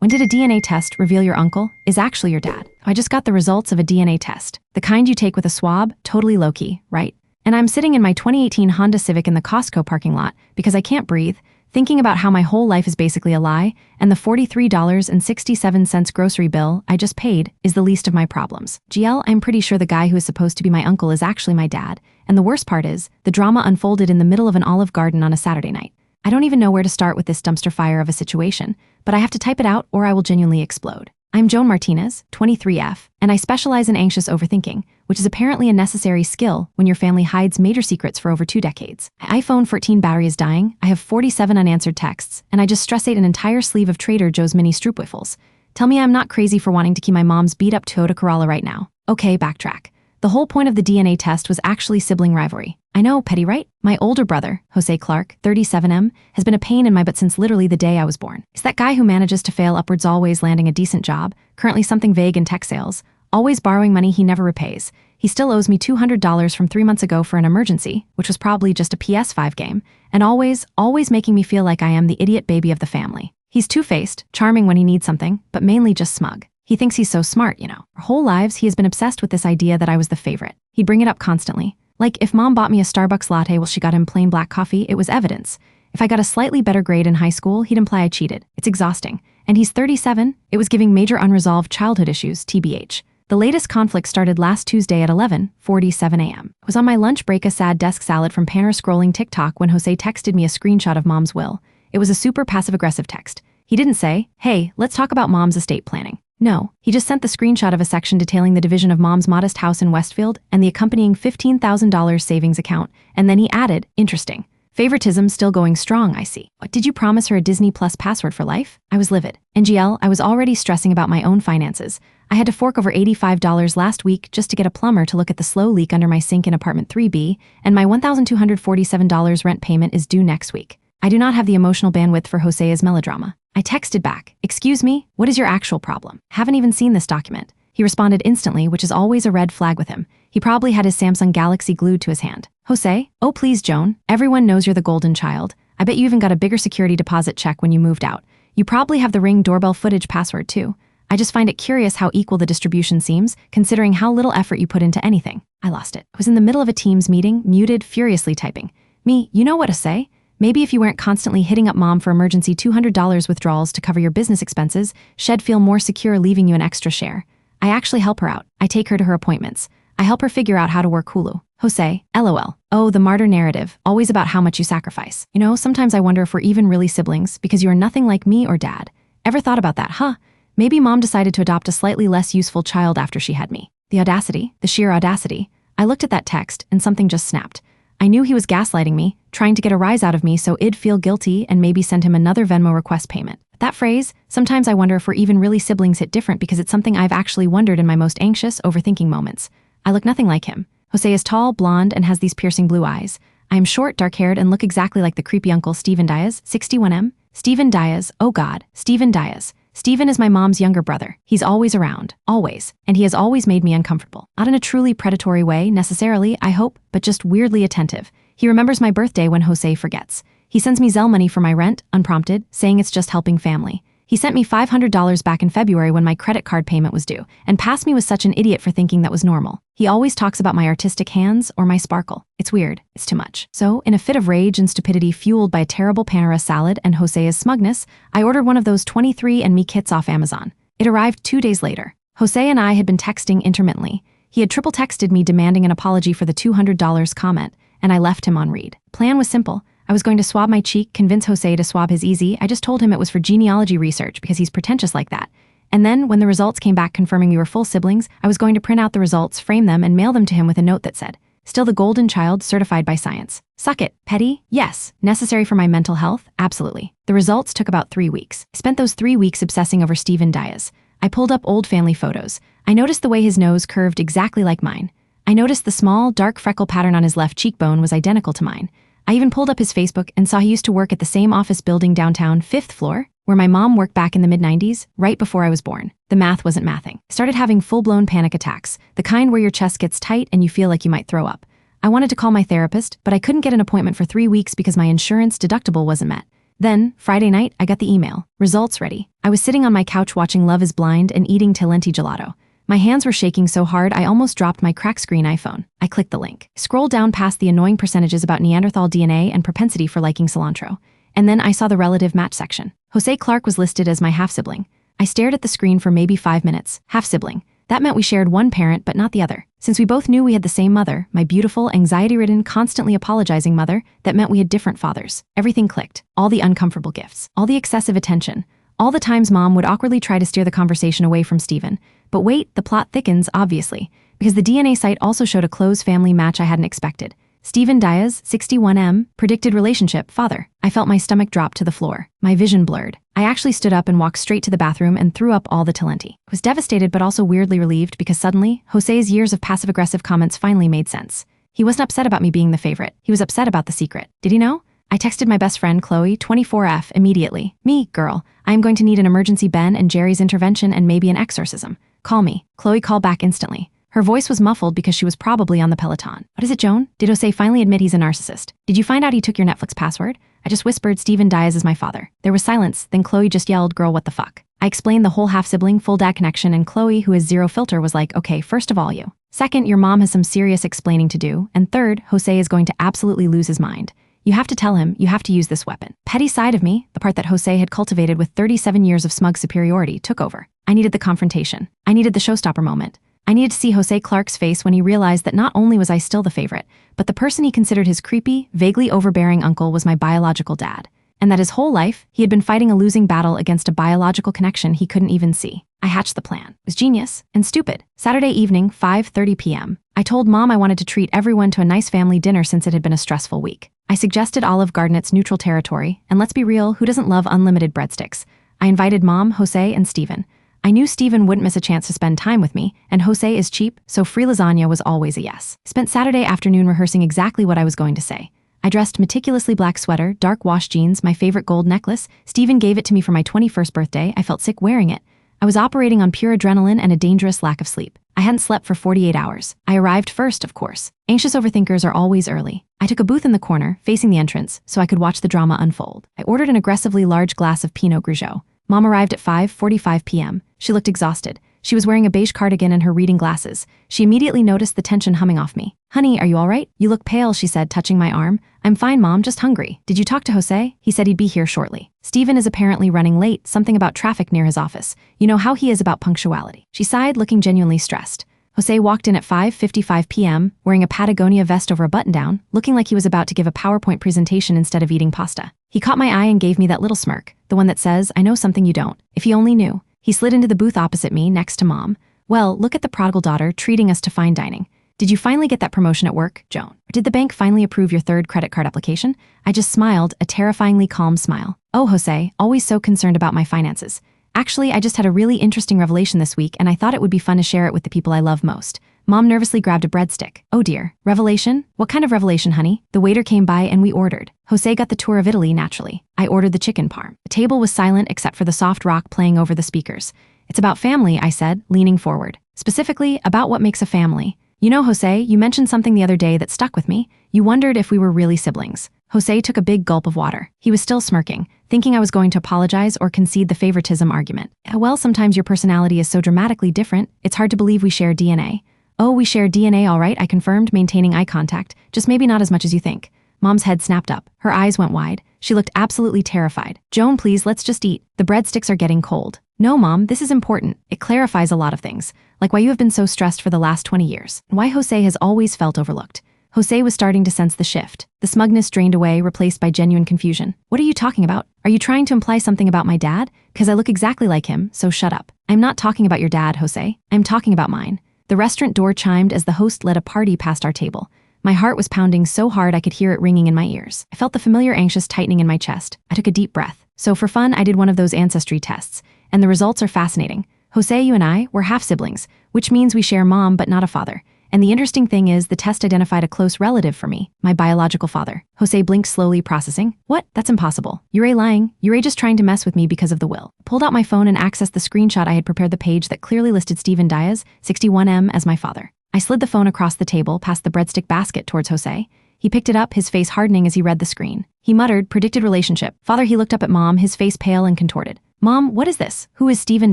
When did a DNA test reveal your uncle is actually your dad? I just got the results of a DNA test. The kind you take with a swab, totally low-key, right? And I'm sitting in my 2018 Honda Civic in the Costco parking lot because I can't breathe, thinking about how my whole life is basically a lie, and the $43.67 grocery bill I just paid is the least of my problems. GL, I'm pretty sure the guy who is supposed to be my uncle is actually my dad, and the worst part is, the drama unfolded in the middle of an Olive Garden on a Saturday night. I don't even know where to start with this dumpster fire of a situation, but I have to type it out or I will genuinely explode. I'm Joan Martinez, 23F, and I specialize in anxious overthinking, which is apparently a necessary skill when your family hides major secrets for over 2 decades. My iPhone 14 battery is dying, I have 47 unanswered texts, and I just stress ate an entire sleeve of Trader Joe's mini stroopwafels. Tell me I'm not crazy for wanting to keep my mom's beat-up Toyota Corolla right now. Okay, backtrack. The whole point of the DNA test was actually sibling rivalry. I know, petty, right? My older brother, Jose Clark, 37M, has been a pain in my butt since literally the day I was born. He's that guy who manages to fail upwards, always landing a decent job, currently something vague in tech sales, always borrowing money he never repays. He still owes me $200 from 3 months ago for an emergency, which was probably just a PS5 game, and always making me feel like I am the idiot baby of the family. He's two-faced, charming when he needs something, but mainly just smug. He thinks he's so smart, you know. Our whole lives, he has been obsessed with this idea that I was the favorite. He'd bring it up constantly. Like, if mom bought me a Starbucks latte while she got him plain black coffee, it was evidence. If I got a slightly better grade in high school, he'd imply I cheated. It's exhausting. And he's 37, it was giving major unresolved childhood issues, TBH. The latest conflict started last Tuesday at 11:47 a.m. I was on my lunch break, a sad desk salad from Panner scrolling TikTok when Jose texted me a screenshot of mom's will. It was a super passive-aggressive text. He didn't say, hey, let's talk about mom's estate planning. No, he just sent the screenshot of a section detailing the division of mom's modest house in Westfield and the accompanying $15,000 savings account, and then he added, interesting. Favoritism still going strong, I see. What, did you promise her a Disney Plus password for life? I was livid. NGL, I was already stressing about my own finances. I had to fork over $85 last week just to get a plumber to look at the slow leak under my sink in apartment 3B, and my $1,247 rent payment is due next week. I do not have the emotional bandwidth for Jose's melodrama. I texted back, excuse me, what is your actual problem? Haven't even seen this document. He responded instantly, which is always a red flag with him. He probably had his Samsung Galaxy glued to his hand. Jose, oh please Joan, everyone knows you're the golden child. I bet you even got a bigger security deposit check when you moved out. You probably have the Ring doorbell footage password too. I just find it curious how equal the distribution seems, considering how little effort you put into anything. I lost it. I was in the middle of a Teams meeting, muted, furiously typing. Me, you know what to say? Maybe if you weren't constantly hitting up mom for emergency $200 withdrawals to cover your business expenses, she'd feel more secure leaving you an extra share. I actually help her out. I take her to her appointments. I help her figure out how to work Hulu. Jose, LOL. Oh, the martyr narrative, always about how much you sacrifice. You know, sometimes I wonder if we're even really siblings because you are nothing like me or dad. Ever thought about that, huh? Maybe mom decided to adopt a slightly less useful child after she had me. The audacity, the sheer audacity. I looked at that text and something just snapped. I knew he was gaslighting me, trying to get a rise out of me so I'd feel guilty and maybe send him another Venmo request payment. That phrase, sometimes I wonder if we're even really siblings, hit different because it's something I've actually wondered in my most anxious, overthinking moments. I look nothing like him. Jose is tall, blonde, and has these piercing blue eyes. I am short, dark-haired, and look exactly like the creepy uncle Steven Diaz, 61M. Steven Diaz, oh God, Steven Diaz. Steven is my mom's younger brother. He's always around, always, and he has always made me uncomfortable. Not in a truly predatory way, necessarily, I hope, but just weirdly attentive. He remembers my birthday when Jose forgets. He sends me Zelle money for my rent, unprompted, saying it's just helping family. He sent me $500 back in February when my credit card payment was due, and passed me was such an idiot for thinking that was normal. He always talks about my artistic hands or my sparkle. It's weird. It's too much. So, in a fit of rage and stupidity fueled by a terrible Panera salad and Jose's smugness, I ordered one of those 23andMe kits off Amazon. It arrived 2 days later. Jose and I had been texting intermittently. He had triple texted me demanding an apology for the $200 comment, and I left him on read. Plan was simple. I was going to swab my cheek, convince Jose to swab his easy. I just told him it was for genealogy research because he's pretentious like that. And then, when the results came back confirming we were full siblings, I was going to print out the results, frame them, and mail them to him with a note that said, still the golden child certified by science. Suck it, petty? Yes. Necessary for my mental health? Absolutely. The results took about 3 weeks. I spent those 3 weeks obsessing over Steven Diaz. I pulled up old family photos. I noticed the way his nose curved exactly like mine. I noticed the small, dark freckle pattern on his left cheekbone was identical to mine. I even pulled up his Facebook and saw he used to work at the same office building downtown, 5th floor, where my mom worked back in the mid-90s, right before I was born. The math wasn't mathing. I started having full-blown panic attacks, the kind where your chest gets tight and you feel like you might throw up. I wanted to call my therapist, but I couldn't get an appointment for 3 weeks because my insurance deductible wasn't met. Then, Friday night, I got the email. Results ready. I was sitting on my couch watching Love is Blind and eating Talenti gelato. My hands were shaking so hard I almost dropped my cracked screen iPhone. I clicked the link. Scrolled down past the annoying percentages about Neanderthal DNA and propensity for liking cilantro. And then I saw the relative match section. Jose Clark was listed as my half-sibling. I stared at the screen for maybe 5 minutes. Half-sibling. That meant we shared one parent but not the other. Since we both knew we had the same mother, my beautiful, anxiety-ridden, constantly apologizing mother, that meant we had different fathers. Everything clicked. All the uncomfortable gifts. All the excessive attention. All the times Mom would awkwardly try to steer the conversation away from Steven. But wait, the plot thickens, obviously, because the DNA site also showed a close family match I hadn't expected. Steven Diaz, 61M, predicted relationship, father. I felt my stomach drop to the floor. My vision blurred. I actually stood up and walked straight to the bathroom and threw up all the Talenti. I was devastated but also weirdly relieved because suddenly, Jose's years of passive-aggressive comments finally made sense. He wasn't upset about me being the favorite. He was upset about the secret. Did he know? I texted my best friend, Chloe, 24F, immediately. Me, girl. I am going to need an emergency Ben and Jerry's intervention and maybe an exorcism. Call me. Chloe called back instantly. Her voice was muffled because she was probably on the Peloton. What is it, Joan? Did Jose finally admit he's a narcissist? Did you find out he took your Netflix password? I just whispered Steven Diaz is my father. There was silence, then Chloe just yelled, girl, what the fuck? I explained the whole half-sibling, full dad connection, and Chloe, who has zero filter, was like, okay, first of all you. Second, your mom has some serious explaining to do. And third, Jose is going to absolutely lose his mind. You have to tell him, you have to use this weapon. Petty side of me, the part that Jose had cultivated with 37 years of smug superiority, took over. I needed the confrontation. I needed the showstopper moment. I needed to see Jose Clark's face when he realized that not only was I still the favorite, but the person he considered his creepy, vaguely overbearing uncle was my biological dad. And that his whole life, he had been fighting a losing battle against a biological connection he couldn't even see. I hatched the plan. It was genius and stupid. Saturday evening, 5:30 p.m. I told Mom I wanted to treat everyone to a nice family dinner since it had been a stressful week. I suggested Olive Garden's neutral territory, and let's be real, who doesn't love unlimited breadsticks? I invited Mom, Jose, and Steven. I knew Steven wouldn't miss a chance to spend time with me, and Jose is cheap, so free lasagna was always a yes. Spent Saturday afternoon rehearsing exactly what I was going to say. I dressed meticulously black sweater, dark wash jeans, my favorite gold necklace. Steven gave it to me for my 21st birthday. I felt sick wearing it. I was operating on pure adrenaline and a dangerous lack of sleep. I hadn't slept for 48 hours. I arrived first, of course. Anxious overthinkers are always early. I took a booth in the corner, facing the entrance, so I could watch the drama unfold. I ordered an aggressively large glass of Pinot Grigio. Mom arrived at 5:45 p.m. She looked exhausted. She was wearing a beige cardigan and her reading glasses. She immediately noticed the tension humming off me. Honey, are you all right? You look pale, she said, touching my arm. I'm fine, Mom, just hungry. Did you talk to Jose? He said he'd be here shortly. Steven is apparently running late, something about traffic near his office. You know how he is about punctuality. She sighed, looking genuinely stressed. Jose walked in at 5:55 p.m., wearing a Patagonia vest over a button-down, looking like he was about to give a PowerPoint presentation instead of eating pasta. He caught my eye and gave me that little smirk, the one that says, I know something you don't. If he only knew. He slid into the booth opposite me, next to Mom. Well, look at the prodigal daughter treating us to fine dining. Did you finally get that promotion at work, Joan? Or did the bank finally approve your third credit card application? I just smiled, a terrifyingly calm smile. Oh, Jose, always so concerned about my finances. Actually, I just had a really interesting revelation this week and I thought it would be fun to share it with the people I love most. Mom nervously grabbed a breadstick. Oh dear. Revelation? What kind of revelation, honey? The waiter came by and we ordered. Jose got the tour of Italy, naturally. I ordered the chicken parm. The table was silent except for the soft rock playing over the speakers. It's about family, I said, leaning forward. Specifically, about what makes a family. You know, Jose, you mentioned something the other day that stuck with me. You wondered if we were really siblings. Jose took a big gulp of water. He was still smirking, thinking I was going to apologize or concede the favoritism argument. Well, sometimes your personality is so dramatically different, it's hard to believe we share DNA. Oh, we share DNA, all right, I confirmed, maintaining eye contact, just maybe not as much as you think. Mom's head snapped up. Her eyes went wide. She looked absolutely terrified. Joan, please, let's just eat. The breadsticks are getting cold. No, Mom, this is important. It clarifies a lot of things, like why you have been so stressed for the last 20 years, and why Jose has always felt overlooked. Jose was starting to sense the shift. The smugness drained away, replaced by genuine confusion. What are you talking about? Are you trying to imply something about my dad? Because I look exactly like him, so shut up. I'm not talking about your dad, Jose. I'm talking about mine. The restaurant door chimed as the host led a party past our table. My heart was pounding so hard I could hear it ringing in my ears. I felt the familiar anxious tightening in my chest. I took a deep breath. So for fun, I did one of those ancestry tests, and the results are fascinating. Jose, you and I, we're half-siblings, which means we share mom but not a father. And the interesting thing is the test identified a close relative for me, my biological father. Jose blinked slowly, processing. What? That's impossible. You're lying. You're just trying to mess with me because of the will. Pulled out my phone and accessed the screenshot I had prepared, the page that clearly listed Steven Diaz, 61M, as my father. I slid the phone across the table past the breadstick basket towards Jose. He picked it up, his face hardening as he read the screen. He muttered, predicted relationship. Father, he looked up at Mom, his face pale and contorted. Mom, what is this? Who is Steven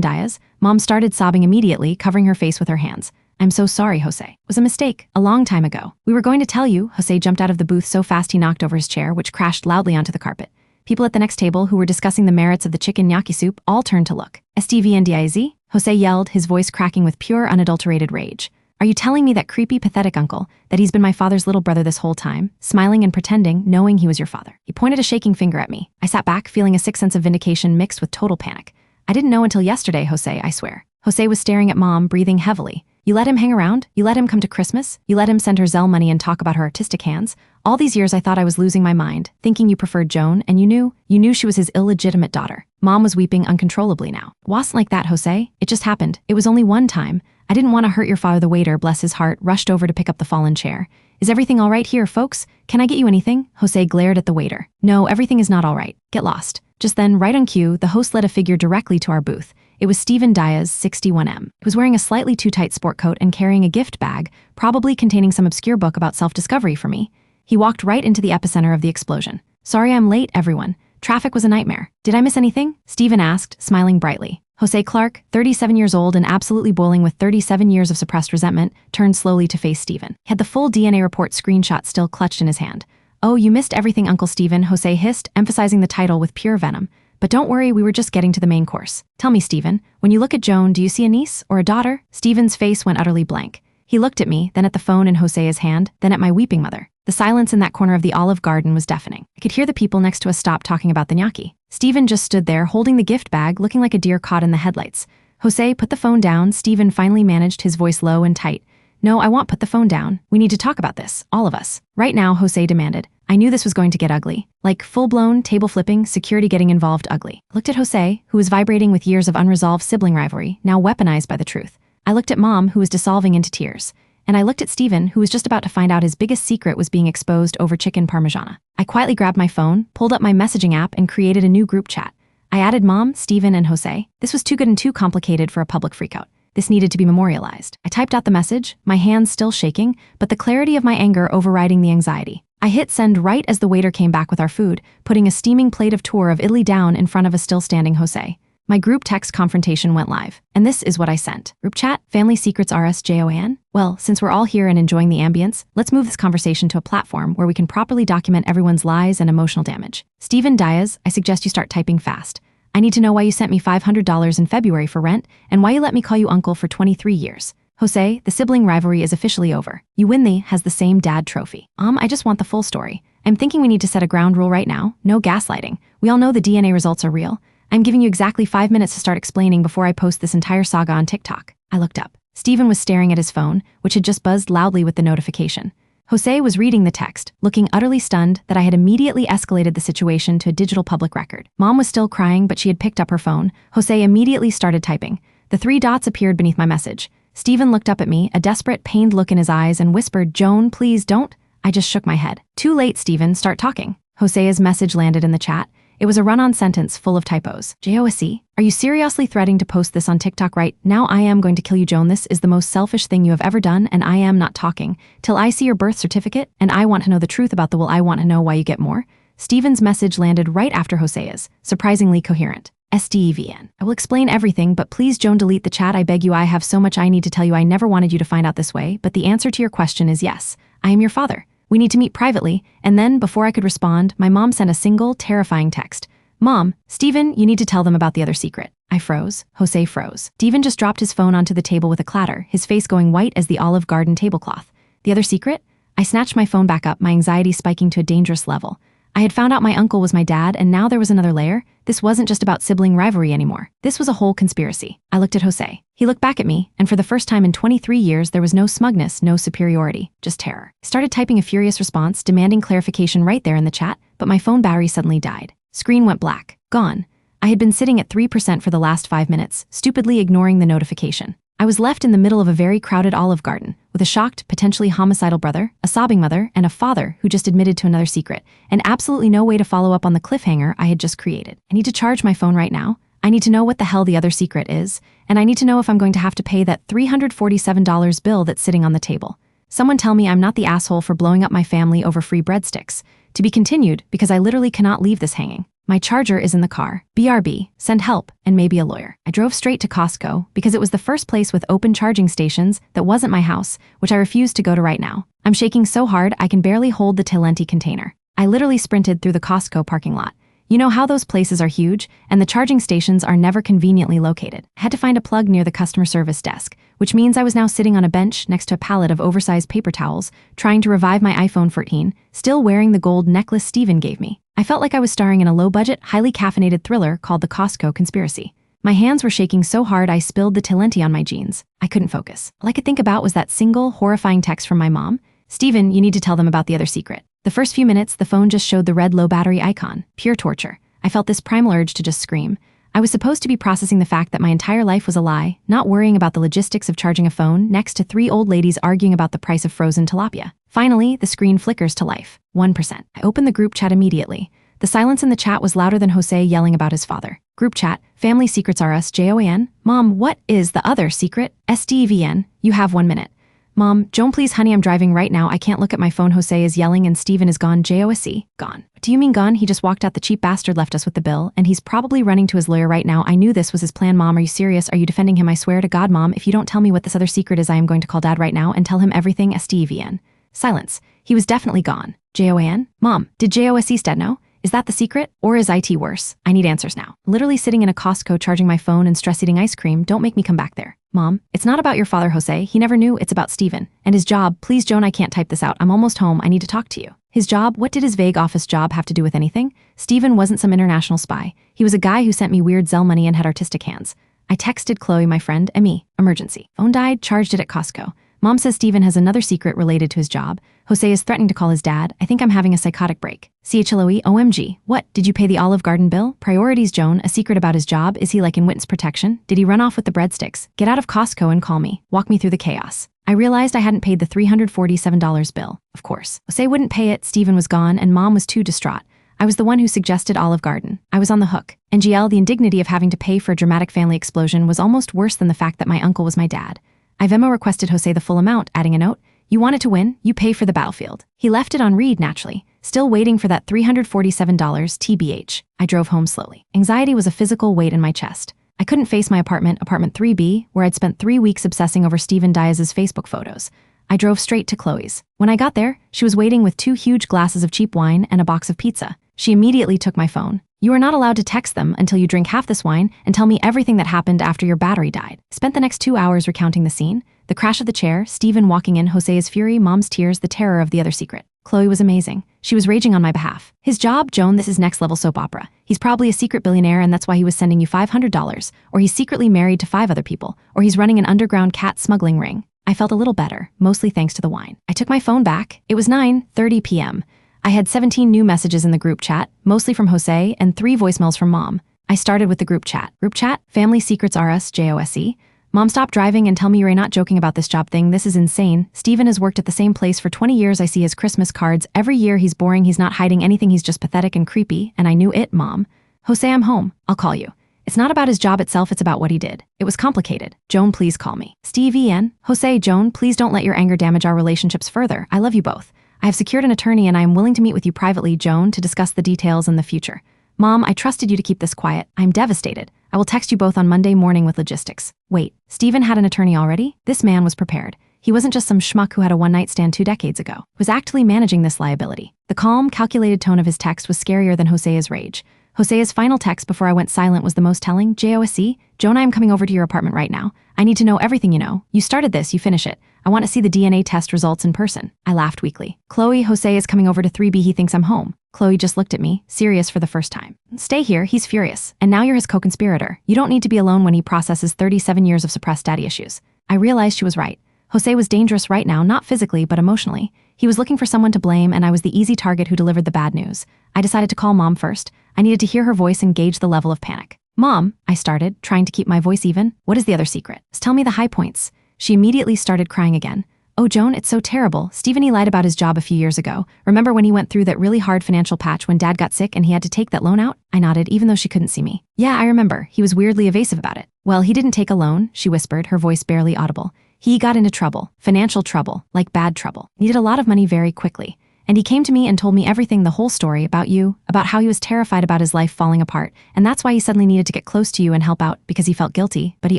Diaz? Mom started sobbing immediately, covering her face with her hands. I'm so sorry, Jose. It was a mistake. A long time ago. We were going to tell you. Jose jumped out of the booth so fast he knocked over his chair, which crashed loudly onto the carpet. People at the next table who were discussing the merits of the chicken gnocchi soup all turned to look. STVNDIZ? Jose yelled, his voice cracking with pure, unadulterated rage. Are you telling me that creepy, pathetic uncle, that he's been my father's little brother this whole time, smiling and pretending, knowing he was your father? He pointed a shaking finger at me. I sat back, feeling a sick sense of vindication mixed with total panic. I didn't know until yesterday, Jose, I swear. Jose was staring at Mom, breathing heavily. You let him hang around? You let him come to Christmas? You let him send her Zelle money and talk about her artistic hands? All these years I thought I was losing my mind, thinking you preferred Joan, and you knew she was his illegitimate daughter. Mom was weeping uncontrollably now. It wasn't like that, Jose. It just happened. It was only one time. I didn't want to hurt your father. The waiter, bless his heart, rushed over to pick up the fallen chair. Is everything all right here, folks? Can I get you anything? Jose glared at the waiter. No, everything is not all right. Get lost. Just then, right on cue, the host led a figure directly to our booth. It was Steven Diaz, 61M. He was wearing a slightly too tight sport coat and carrying a gift bag, probably containing some obscure book about self-discovery for me. He walked right into the epicenter of the explosion. Sorry I'm late, everyone. Traffic was a nightmare. Did I miss anything? Steven asked, smiling brightly. Jose Clark, 37 years old and absolutely boiling with 37 years of suppressed resentment, turned slowly to face Steven. He had the full DNA report screenshot still clutched in his hand. Oh, you missed everything, Uncle Steven, Jose hissed, emphasizing the title with pure venom. But don't worry, we were just getting to the main course. Tell me, Steven, when you look at Joan, do you see a niece or a daughter? Steven's face went utterly blank. He looked at me, then at the phone in Jose's hand, then at my weeping mother. The silence in that corner of the Olive Garden was deafening. I could hear the people next to us stop talking about the gnocchi. Steven just stood there, holding the gift bag, looking like a deer caught in the headlights. Jose, put the phone down. Steven finally managed, his voice low and tight. No, I won't put the phone down. We need to talk about this, all of us. Right now, Jose demanded. I knew this was going to get ugly. Like full-blown, table-flipping, security getting involved ugly. I looked at Jose, who was vibrating with years of unresolved sibling rivalry, now weaponized by the truth. I looked at Mom, who was dissolving into tears. And I looked at Steven, who was just about to find out his biggest secret was being exposed over chicken parmigiana. I quietly grabbed my phone, pulled up my messaging app, and created a new group chat. I added Mom, Steven, and Jose. This was too good and too complicated for a public freakout. This needed to be memorialized. I typed out the message, my hands still shaking, but the clarity of my anger overriding the anxiety. I hit send right as the waiter came back with our food, putting a steaming plate of tour of Italy down in front of a still-standing Jose. My group text confrontation went live, and this is what I sent. Group chat, family secrets RSJOAN? Well, since we're all here and enjoying the ambience, let's move this conversation to a platform where we can properly document everyone's lies and emotional damage. Steven Diaz, I suggest you start typing fast. I need to know why you sent me $500 in February for rent, and why you let me call you uncle for 23 years. Jose, the sibling rivalry is officially over. You win the has the same dad trophy. I just want the full story. I'm thinking we need to set a ground rule right now. No gaslighting. We all know the DNA results are real. I'm giving you exactly 5 minutes to start explaining before I post this entire saga on TikTok. I looked up. Steven was staring at his phone, which had just buzzed loudly with the notification. Jose was reading the text, looking utterly stunned that I had immediately escalated the situation to a digital public record. Mom was still crying, but she had picked up her phone. Jose immediately started typing. The 3 dots appeared beneath my message. Steven looked up at me, a desperate, pained look in his eyes, and whispered, Joan, please don't. I just shook my head. Too late, Steven, start talking. Jose's message landed in the chat. It was a run-on sentence full of typos. JOSE, are you seriously threatening to post this on TikTok right now? I am going to kill you, Joan. This is the most selfish thing you have ever done, and I am not talking till I see your birth certificate, and I want to know the truth about the will. I want to know why you get more. Steven's message landed right after Jose's, surprisingly coherent. SDEVN. I will explain everything, but please, Joan, delete the chat. I beg you. I have so much I need to tell you. I never wanted you to find out this way, but the answer to your question is yes. I am your father. We need to meet privately. And then, before I could respond, my mom sent a single, terrifying text. Mom, Steven, you need to tell them about the other secret. I froze. Jose froze. Steven just dropped his phone onto the table with a clatter, his face going white as the Olive Garden tablecloth. The other secret? I snatched my phone back up, my anxiety spiking to a dangerous level. I had found out my uncle was my dad, and now there was another layer. This wasn't just about sibling rivalry anymore. This was a whole conspiracy. I looked at Jose. He looked back at me, and for the first time in 23 years, there was no smugness, no superiority, just terror. I started typing a furious response, demanding clarification right there in the chat, but my phone battery suddenly died. Screen went black. Gone. I had been sitting at 3% for the last 5 minutes, stupidly ignoring the notification. I was left in the middle of a very crowded Olive Garden, with a shocked, potentially homicidal brother, a sobbing mother, and a father who just admitted to another secret, and absolutely no way to follow up on the cliffhanger I had just created. I need to charge my phone right now. I need to know what the hell the other secret is, and I need to know if I'm going to have to pay that $347 bill that's sitting on the table. Someone tell me I'm not the asshole for blowing up my family over free breadsticks. To be continued, because I literally cannot leave this hanging. My charger is in the car. BRB, send help, and maybe a lawyer. I drove straight to Costco because it was the first place with open charging stations that wasn't my house, which I refused to go to right now. I'm shaking so hard I can barely hold the Tilenti container. I literally sprinted through the Costco parking lot. You know how those places are huge, and the charging stations are never conveniently located. I had to find a plug near the customer service desk, which means I was now sitting on a bench next to a pallet of oversized paper towels, trying to revive my iPhone 14, still wearing the gold necklace Steven gave me. I felt like I was starring in a low-budget, highly caffeinated thriller called The Costco Conspiracy. My hands were shaking so hard I spilled the Tilenti on my jeans. I couldn't focus. All I could think about was that single, horrifying text from my mom. Steven, you need to tell them about the other secret. The first few minutes, the phone just showed the red low battery icon. Pure torture. I felt this primal urge to just scream. I was supposed to be processing the fact that my entire life was a lie, not worrying about the logistics of charging a phone next to 3 old ladies arguing about the price of frozen tilapia. Finally, the screen flickers to life. 1%. I opened the group chat immediately. The silence in the chat was louder than Jose yelling about his father. Group chat, family secrets are us, JOAN. Mom, what is the other secret? SDVN, you have 1 minute. Mom, Joan please honey I'm driving right now, I can't look at my phone, Jose is yelling and Steven is gone, JOSC, gone. Do you mean gone? He just walked out, the cheap bastard left us with the bill, and he's probably running to his lawyer right now. I knew this was his plan. Mom, are you serious? Are you defending him? I swear to God, Mom, if you don't tell me what this other secret is, I am going to call Dad right now and tell him everything. SDVN. Silence. He was definitely gone. JOAN? Mom, did JOSC Stead know? Is that the secret? Or is IT worse? I need answers now. Literally sitting in a Costco charging my phone and stress eating ice cream, don't make me come back there. Mom, it's not about your father, Jose. He never knew. It's about Steven. And his job. Please, Joan, I can't type this out. I'm almost home. I need to talk to you. His job? What did his vague office job have to do with anything? Steven wasn't some international spy. He was a guy who sent me weird Zelle money and had artistic hands. I texted Chloe, my friend, ME. Emergency. Phone died, charged it at Costco. Mom says Steven has another secret related to his job. Jose is threatening to call his dad. I think I'm having a psychotic break. CHLOE, OMG. What? Did you pay the Olive Garden bill? Priorities, Joan. A secret about his job? Is he like in witness protection? Did he run off with the breadsticks? Get out of Costco and call me. Walk me through the chaos. I realized I hadn't paid the $347 bill. Of course. Jose wouldn't pay it, Steven was gone, and Mom was too distraught. I was the one who suggested Olive Garden. I was on the hook. NGL, the indignity of having to pay for a dramatic family explosion was almost worse than the fact that my uncle was my dad. I Venmo requested Jose the full amount, adding a note. You wanted to win, you pay for the battlefield. He left it on read naturally, still waiting for that $347 TBH. I drove home slowly. Anxiety was a physical weight in my chest. I couldn't face my apartment 3B, where I'd spent 3 weeks obsessing over Steven Diaz's Facebook photos. I drove straight to Chloe's. When I got there, she was waiting with 2 huge glasses of cheap wine and a box of pizza. She immediately took my phone. You are not allowed to text them until you drink half this wine and tell me everything that happened after your battery died. Spent the next 2 hours recounting the scene. The crash of the chair, Steven walking in, Jose's fury, Mom's tears, the terror of the other secret. Chloe was amazing. She was raging on my behalf. His job, Joan, this is next level soap opera. He's probably a secret billionaire and that's why he was sending you $500. Or he's secretly married to 5 other people. Or he's running an underground cat smuggling ring. I felt a little better, mostly thanks to the wine. I took my phone back. It was 9:30 p.m. I had 17 new messages in the group chat, mostly from Jose, and 3 voicemails from Mom. I started with the group chat. Group chat, family secrets are us, JOSE. Mom, stop driving and tell me you're not joking about this job thing. This is insane. Steven has worked at the same place for 20 years. I see his Christmas cards. Every year he's boring. He's not hiding anything. He's just pathetic and creepy. And I knew it, Mom. Jose, I'm home. I'll call you. It's not about his job itself. It's about what he did. It was complicated. Joan, please call me. Steve EN. Jose, Joan, please don't let your anger damage our relationships further. I love you both. I have secured an attorney and I am willing to meet with you privately, Joan, to discuss the details in the future. Mom, I trusted you to keep this quiet. I'm devastated. I will text you both on Monday morning with logistics. Wait, Steven had an attorney already? This man was prepared. He wasn't just some schmuck who had a one-night stand 2 decades ago. He was actively managing this liability. The calm, calculated tone of his text was scarier than Jose's rage. Jose's final text before I went silent was the most telling. JOSC, Joan, I am coming over to your apartment right now. I need to know everything you know. You started this, you finish it. I want to see the DNA test results in person. I laughed weakly. Chloe, Jose is coming over to 3B. He thinks I'm home. Chloe just looked at me, serious for the first time. Stay here, he's furious. And now you're his co-conspirator. You don't need to be alone when he processes 37 years of suppressed daddy issues. I realized she was right. Jose was dangerous right now, not physically, but emotionally. He was looking for someone to blame, and I was the easy target who delivered the bad news. I decided to call Mom first. I needed to hear her voice and gauge the level of panic. Mom, I started, trying to keep my voice even. What is the other secret? Tell me the high points. She immediately started crying again. Oh, Joan, it's so terrible. Steven lied about his job a few years ago. Remember when he went through that really hard financial patch when Dad got sick and he had to take that loan out? I nodded, even though she couldn't see me. Yeah, I remember. He was weirdly evasive about it. Well, he didn't take a loan, she whispered, her voice barely audible. He got into trouble. Financial trouble. Like bad trouble. Needed a lot of money very quickly. And he came to me and told me everything, the whole story about you, about how he was terrified about his life falling apart, and that's why he suddenly needed to get close to you and help out, because he felt guilty, but he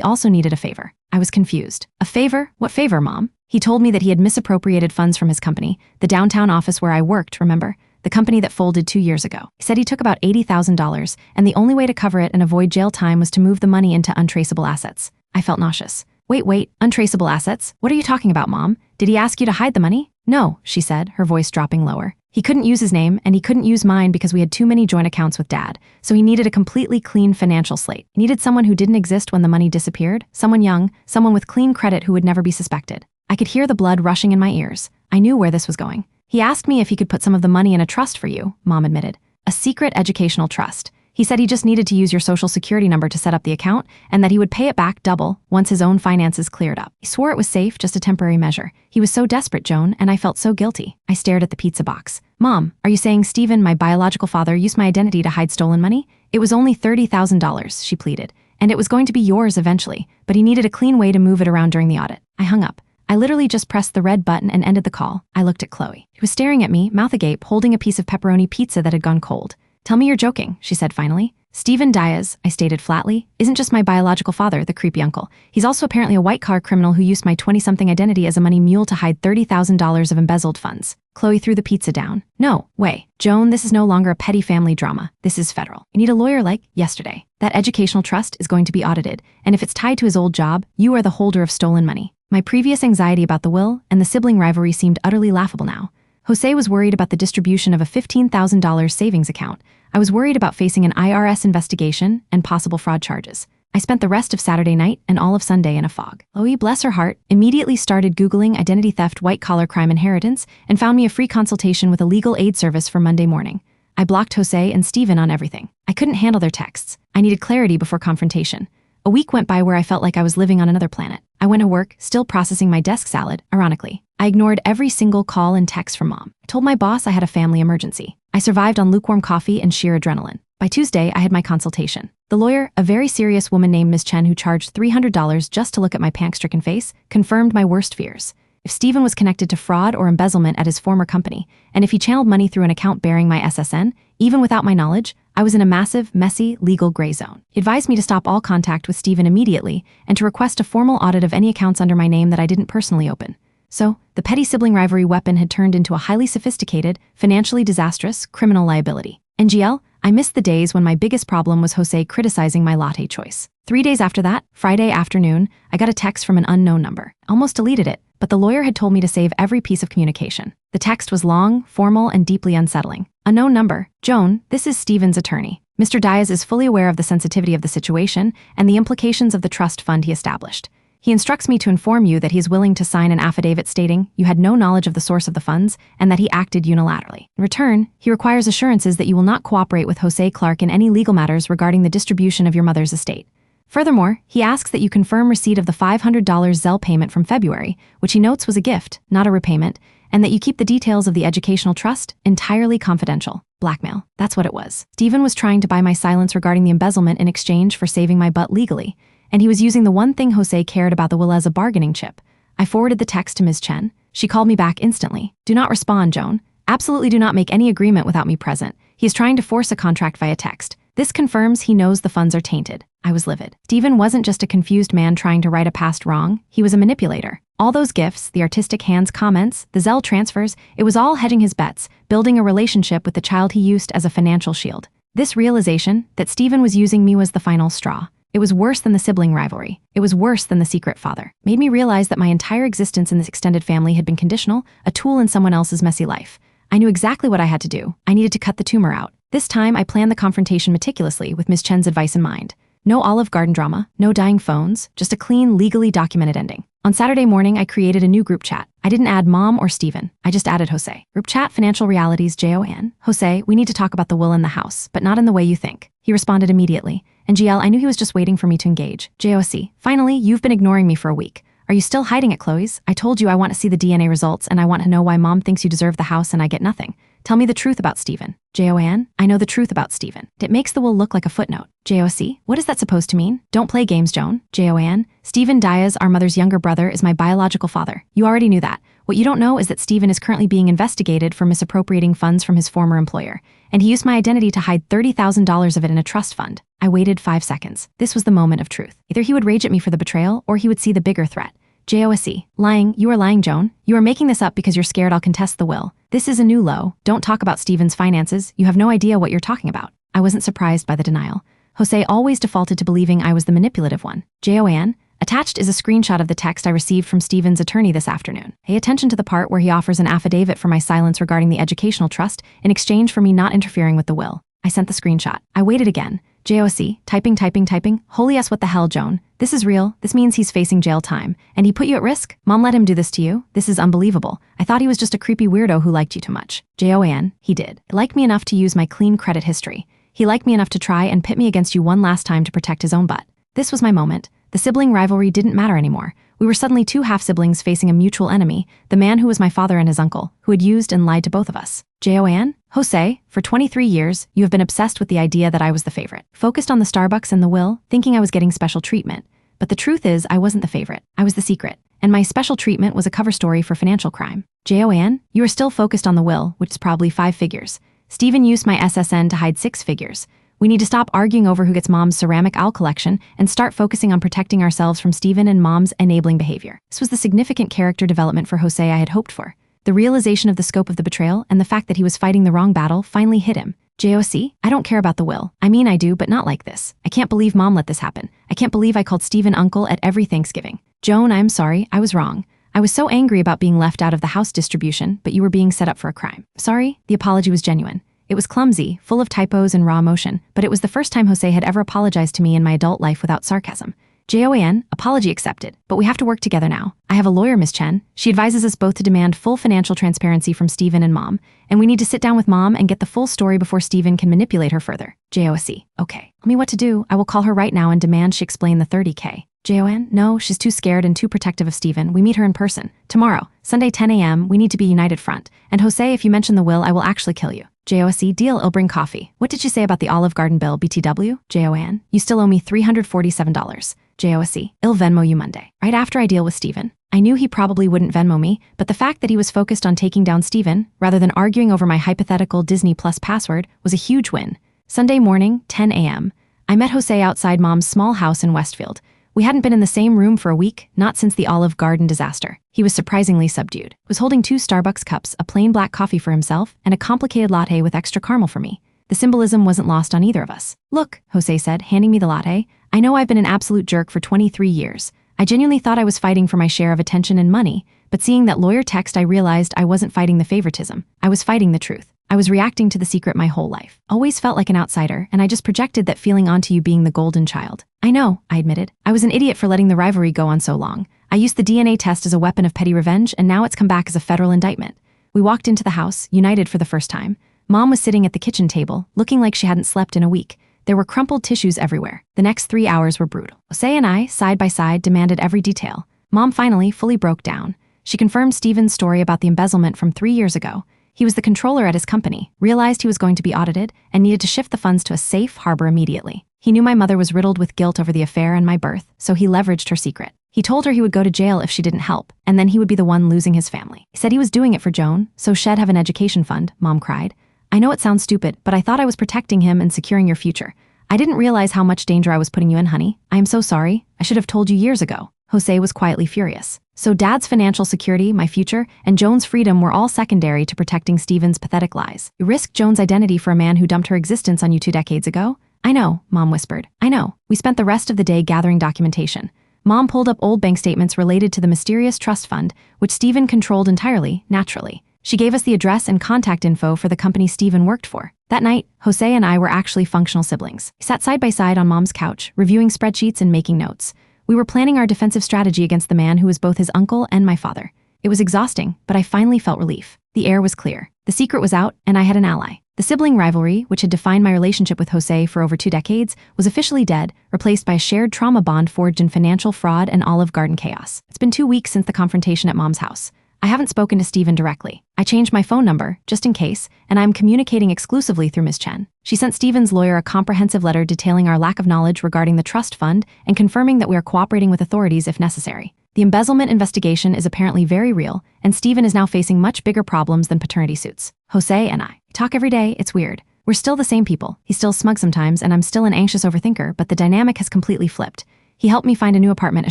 also needed a favor. I was confused. A favor? What favor, Mom? He told me that he had misappropriated funds from his company, the downtown office where I worked, remember? The company that folded 2 years ago. He said he took about $80,000, and the only way to cover it and avoid jail time was to move the money into untraceable assets. I felt nauseous. Wait, untraceable assets? What are you talking about, Mom? Did he ask you to hide the money? No, she said, her voice dropping lower. He couldn't use his name, and he couldn't use mine because we had too many joint accounts with Dad, so he needed a completely clean financial slate. He needed someone who didn't exist when the money disappeared, someone young, someone with clean credit who would never be suspected. I could hear the blood rushing in my ears. I knew where this was going. He asked me if he could put some of the money in a trust for you, Mom admitted. A secret educational trust. He said he just needed to use your social security number to set up the account, and that he would pay it back double once his own finances cleared up. He swore it was safe, just a temporary measure. He was so desperate, Joan, and I felt so guilty. I stared at the pizza box. Mom, are you saying Steven, my biological father, used my identity to hide stolen money? It was only $30,000, she pleaded, and it was going to be yours eventually, but he needed a clean way to move it around during the audit. I hung up. I literally just pressed the red button and ended the call. I looked at Chloe. She was staring at me, mouth agape, holding a piece of pepperoni pizza that had gone cold. Tell me you're joking, she said finally. Steven Diaz, I stated flatly, isn't just my biological father, the creepy uncle. He's also apparently a white-collar criminal who used my 20-something identity as a money mule to hide $30,000 of embezzled funds. Chloe threw the pizza down. No, way. Joan, this is no longer a petty family drama. This is federal. You need a lawyer like yesterday. That educational trust is going to be audited, and if it's tied to his old job, you are the holder of stolen money. My previous anxiety about the will and the sibling rivalry seemed utterly laughable now. Jose was worried about the distribution of a $15,000 savings account. I was worried about facing an IRS investigation and possible fraud charges. I spent the rest of Saturday night and all of Sunday in a fog. Chloe, bless her heart, immediately started Googling identity theft, white-collar crime inheritance, and found me a free consultation with a legal aid service for Monday morning. I blocked Jose and Steven on everything. I couldn't handle their texts. I needed clarity before confrontation. A week went by where I felt like I was living on another planet. I went to work, still processing my desk salad, ironically. I ignored every single call and text from Mom. I told my boss I had a family emergency. I survived on lukewarm coffee and sheer adrenaline. By Tuesday, I had my consultation. The lawyer, a very serious woman named Ms. Chen who charged $300 just to look at my panic-stricken face, confirmed my worst fears. If Steven was connected to fraud or embezzlement at his former company, and if he channeled money through an account bearing my SSN, even without my knowledge, I was in a massive, messy, legal gray zone. He advised me to stop all contact with Steven immediately and to request a formal audit of any accounts under my name that I didn't personally open. So, the petty sibling rivalry weapon had turned into a highly sophisticated, financially disastrous, criminal liability. NGL, I missed the days when my biggest problem was Jose criticizing my latte choice. 3 days after that, Friday afternoon, I got a text from an unknown number. I almost deleted it, but the lawyer had told me to save every piece of communication. The text was long, formal, and deeply unsettling. Unknown number. Joan, this is Steven's attorney. Mr. Diaz is fully aware of the sensitivity of the situation and the implications of the trust fund he established. He instructs me to inform you that he is willing to sign an affidavit stating you had no knowledge of the source of the funds and that he acted unilaterally. In return, he requires assurances that you will not cooperate with Jose Clark in any legal matters regarding the distribution of your mother's estate. Furthermore, he asks that you confirm receipt of the $500 Zelle payment from February, which he notes was a gift, not a repayment, and that you keep the details of the educational trust entirely confidential. Blackmail. That's what it was. Steven was trying to buy my silence regarding the embezzlement in exchange for saving my butt legally, and he was using the one thing Jose cared about the will as a bargaining chip. I forwarded the text to Ms. Chen. She called me back instantly. Do not respond, Joan. Absolutely do not make any agreement without me present. He is trying to force a contract via text. This confirms he knows the funds are tainted. I was livid. Steven wasn't just a confused man trying to right a past wrong. He was a manipulator. All those gifts, the artistic hands comments, the Zelle transfers, it was all hedging his bets, building a relationship with the child he used as a financial shield. This realization, that Steven was using me, was the final straw. It was worse than the sibling rivalry. It was worse than the secret father. Made me realize that my entire existence in this extended family had been conditional, a tool in someone else's messy life. I knew exactly what I had to do. I needed to cut the tumor out. This time, I planned the confrontation meticulously with Ms. Chen's advice in mind. No Olive Garden drama, no dying phones, just a clean, legally documented ending. On Saturday morning, I created a new group chat. I didn't add Mom or Steven. I just added Jose. Group chat, Financial Realities, JON. Jose, we need to talk about the will in the house, but not in the way you think. He responded immediately. And GL, I knew he was just waiting for me to engage. JOC, finally, you've been ignoring me for a week. Are you still hiding it, Chloe's? I told you I want to see the DNA results and I want to know why Mom thinks you deserve the house and I get nothing. Tell me the truth about Stephen. Joanne, I know the truth about Stephen. It makes the will look like a footnote. JOC, what is that supposed to mean? Don't play games, Joan. Joanne, Stephen Diaz, our mother's younger brother, is my biological father. You already knew that. What you don't know is that Stephen is currently being investigated for misappropriating funds from his former employer, and he used my identity to hide $30,000 of it in a trust fund. I waited 5 seconds. This was the moment of truth. Either he would rage at me for the betrayal, or he would see the bigger threat. JOSC, lying, you are lying, Joan. You are making this up because you're scared I'll contest the will. This is a new low. Don't talk about Stephen's finances. You have no idea what you're talking about. I wasn't surprised by the denial. Jose always defaulted to believing I was the manipulative one. Joanne, attached is a screenshot of the text I received from Stephen's attorney this afternoon. Pay attention to the part where he offers an affidavit for my silence regarding the educational trust in exchange for me not interfering with the will. I sent the screenshot. I waited again. JOC, typing. Holy S, what the hell, Joan? This is real. This means he's facing jail time. And he put you at risk? Mom let him do this to you? This is unbelievable. I thought he was just a creepy weirdo who liked you too much. JOAN, he did. He liked me enough to use my clean credit history. He liked me enough to try and pit me against you one last time to protect his own butt. This was my moment. The sibling rivalry didn't matter anymore. We were suddenly two half-siblings facing a mutual enemy, the man who was my father and his uncle, who had used and lied to both of us. Joanne, Jose, for 23 years, you have been obsessed with the idea that I was the favorite. Focused on the Starbucks and the will, thinking I was getting special treatment. But the truth is, I wasn't the favorite. I was the secret. And my special treatment was a cover story for financial crime. Joanne, you are still focused on the will, which is probably 5 figures. Stephen used my SSN to hide 6 figures. We need to stop arguing over who gets Mom's ceramic owl collection and start focusing on protecting ourselves from Stephen and Mom's enabling behavior. This was the significant character development for Jose I had hoped for. The realization of the scope of the betrayal and the fact that he was fighting the wrong battle finally hit him. JOC, I don't care about the will. I mean I do, but not like this. I can't believe Mom let this happen. I can't believe I called Stephen uncle at every Thanksgiving. Joan, I'm sorry, I was wrong. I was so angry about being left out of the house distribution, but you were being set up for a crime. Sorry, the apology was genuine. It was clumsy, full of typos and raw emotion, but it was the first time Jose had ever apologized to me in my adult life without sarcasm. JOAN, apology accepted, but we have to work together now. I have a lawyer, Miss Chen. She advises us both to demand full financial transparency from Stephen and Mom, and we need to sit down with Mom and get the full story before Stephen can manipulate her further. JOC, okay. Tell me what to do. I will call her right now and demand she explain the $30K. Joanne, no, she's too scared and too protective of Stephen. We meet her in person. Tomorrow, Sunday 10 a.m., we need to be united front. And Jose, if you mention the will, I will actually kill you. JOC, deal, I'll bring coffee. What did you say about the Olive Garden bill, BTW? Joanne, you still owe me $347. JOC, I'll Venmo you Monday. Right after I deal with Stephen. I knew he probably wouldn't Venmo me, but the fact that he was focused on taking down Stephen, rather than arguing over my hypothetical Disney Plus password, was a huge win. Sunday morning, 10 a.m., I met Jose outside Mom's small house in Westfield. We hadn't been in the same room for a week, not since the Olive Garden disaster. He was surprisingly subdued. Was holding 2 Starbucks cups, a plain black coffee for himself, and a complicated latte with extra caramel for me. The symbolism wasn't lost on either of us. Look, Jose said, handing me the latte. I know I've been an absolute jerk for 23 years. I genuinely thought I was fighting for my share of attention and money, but seeing that lawyer text I realized I wasn't fighting the favoritism. I was fighting the truth. I was reacting to the secret my whole life. Always felt like an outsider, and I just projected that feeling onto you being the golden child. I know, I admitted. I was an idiot for letting the rivalry go on so long. I used the DNA test as a weapon of petty revenge, and now it's come back as a federal indictment. We walked into the house, united for the first time. Mom was sitting at the kitchen table, looking like she hadn't slept in a week. There were crumpled tissues everywhere. The next 3 hours were brutal. Jose and I, side by side, demanded every detail. Mom finally fully broke down. She confirmed Stephen's story about the embezzlement from 3 years ago. He was the controller at his company, realized he was going to be audited, and needed to shift the funds to a safe harbor immediately. He knew my mother was riddled with guilt over the affair and my birth, so he leveraged her secret. He told her he would go to jail if she didn't help, and then he would be the one losing his family. He said he was doing it for Joan, so she'd have an education fund, Mom cried. I know it sounds stupid, but I thought I was protecting him and securing your future. I didn't realize how much danger I was putting you in, honey. I am so sorry. I should have told you years ago. Jose was quietly furious. So Dad's financial security, my future, and Joan's freedom were all secondary to protecting Stephen's pathetic lies. You risked Joan's identity for a man who dumped her existence on you 2 decades ago? I know, Mom whispered. I know. We spent the rest of the day gathering documentation. Mom pulled up old bank statements related to the mysterious trust fund, which Stephen controlled entirely, naturally. She gave us the address and contact info for the company Stephen worked for. That night, Jose and I were actually functional siblings. We sat side by side on Mom's couch, reviewing spreadsheets and making notes. We were planning our defensive strategy against the man who was both his uncle and my father. It was exhausting, but I finally felt relief. The air was clear. The secret was out, and I had an ally. The sibling rivalry, which had defined my relationship with Jose for over 2 decades, was officially dead, replaced by a shared trauma bond forged in financial fraud and Olive Garden chaos. It's been 2 weeks since the confrontation at Mom's house. I haven't spoken to Steven directly. I changed my phone number, just in case, and I'm communicating exclusively through Ms. Chen. She sent Steven's lawyer a comprehensive letter detailing our lack of knowledge regarding the trust fund and confirming that we are cooperating with authorities if necessary. The embezzlement investigation is apparently very real, and Steven is now facing much bigger problems than paternity suits. Jose and I talk every day. It's weird. We're still the same people. He's still smug sometimes, and I'm still an anxious overthinker, but the dynamic has completely flipped. He helped me find a new apartment, a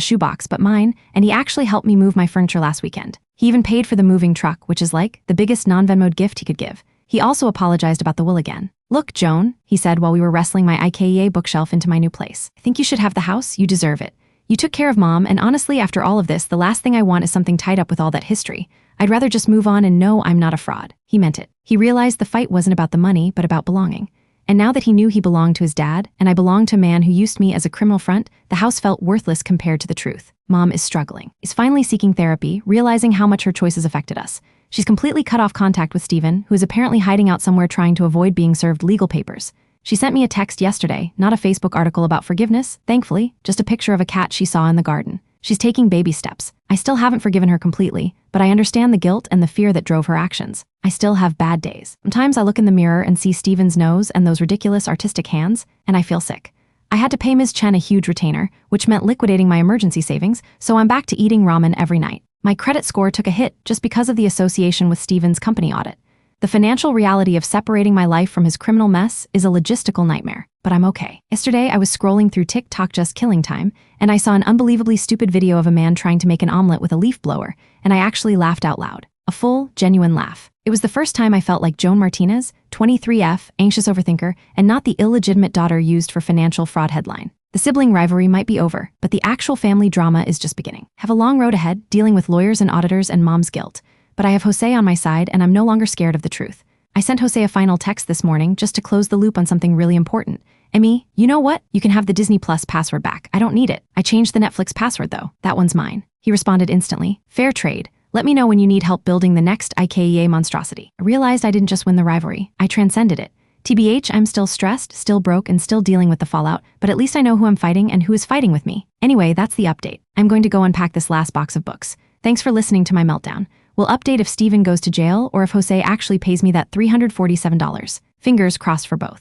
shoebox, but mine, and he actually helped me move my furniture last weekend. He even paid for the moving truck, which is like the biggest non-Venmoed gift he could give. He also apologized about the will again. "Look, Joan," he said while we were wrestling my IKEA bookshelf into my new place. "I think you should have the house. You deserve it. You took care of Mom, and honestly, after all of this, the last thing I want is something tied up with all that history. I'd rather just move on and know I'm not a fraud." He meant it. He realized the fight wasn't about the money, but about belonging. And now that he knew he belonged to his dad, and I belonged to a man who used me as a criminal front, the house felt worthless compared to the truth. Mom is struggling. Is finally seeking therapy, realizing how much her choices affected us. She's completely cut off contact with Steven, who is apparently hiding out somewhere trying to avoid being served legal papers. She sent me a text yesterday, not a Facebook article about forgiveness, thankfully, just a picture of a cat she saw in the garden. She's taking baby steps. I still haven't forgiven her completely, but I understand the guilt and the fear that drove her actions. I still have bad days. Sometimes I look in the mirror and see Steven's nose and those ridiculous artistic hands, and I feel sick. I had to pay Ms. Chen a huge retainer, which meant liquidating my emergency savings, so I'm back to eating ramen every night. My credit score took a hit just because of the association with Steven's company audit. The financial reality of separating my life from his criminal mess is a logistical nightmare, but I'm okay. Yesterday, I was scrolling through TikTok just killing time, and I saw an unbelievably stupid video of a man trying to make an omelet with a leaf blower, and I actually laughed out loud. A full, genuine laugh. It was the first time I felt like Joan Martinez, 23F, anxious overthinker, and not the illegitimate daughter used for financial fraud headline. The sibling rivalry might be over, but the actual family drama is just beginning. Have a long road ahead, dealing with lawyers and auditors and Mom's guilt. But I have Jose on my side, and I'm no longer scared of the truth. I sent Jose a final text this morning just to close the loop on something really important. "Emmy, you know what? You can have the Disney Plus password back. I don't need it. I changed the Netflix password though. That one's mine." He responded instantly. "Fair trade. Let me know when you need help building the next IKEA monstrosity." I realized I didn't just win the rivalry. I transcended it. TBH, I'm still stressed, still broke, and still dealing with the fallout, but at least I know who I'm fighting and who is fighting with me. Anyway, that's the update. I'm going to go unpack this last box of books. Thanks for listening to my meltdown. We'll update if Steven goes to jail or if Jose actually pays me that $347. Fingers crossed for both.